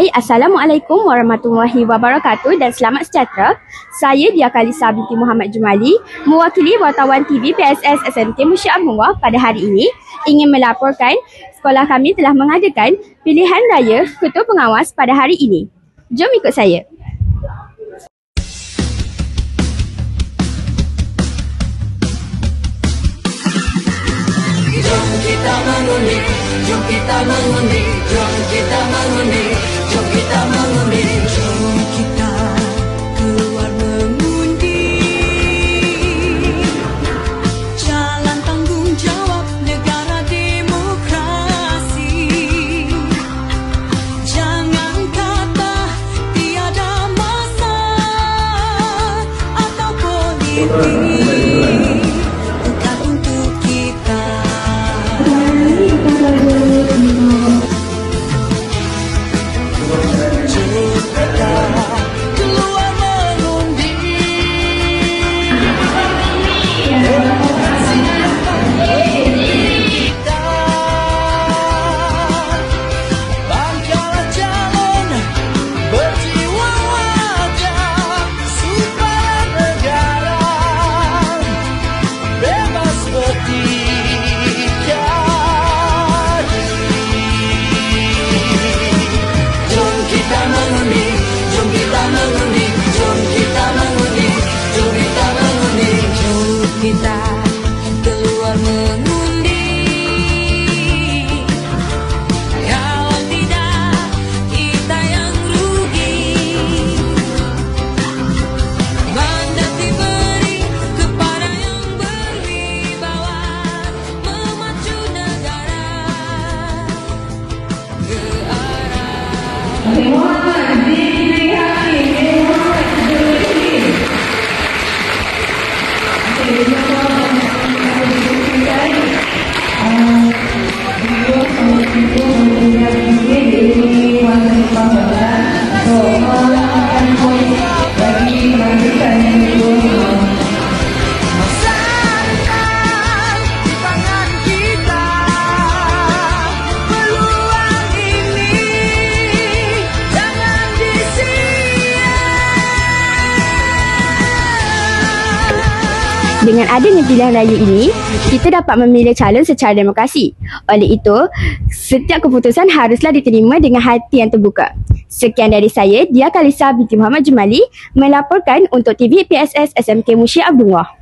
Hai, Assalamualaikum warahmatullahi wabarakatuh dan selamat sejahtera. Saya Dia Kalisa binti Muhammad Jumali, mewakili wartawan TV PSS SMK Mushia Abdullah pada hari ini ingin melaporkan sekolah kami telah mengadakan pilihan raya ketua pengawas pada hari ini. Jom ikut saya. Jom kita mengundi, jom kita mengundi, jom kita mengundi, jom kita mengundi, jom kita keluar mengundi. Jalan tanggung jawab negara demokrasi. Jangan kata tiada masa atau politik. Kita keluar mengundi, kalau tidak kita yang rugi. Mandat diberi kepada yang berwibawa, memacu negara ke Dengan adanya pilihan raya ini, kita dapat memilih calon secara demokrasi. Oleh itu, setiap keputusan haruslah diterima dengan hati yang terbuka. Sekian dari saya, Dia Kalisa binti Muhammad Jumali, melaporkan untuk TV PSS SMK Mushia Abdullah.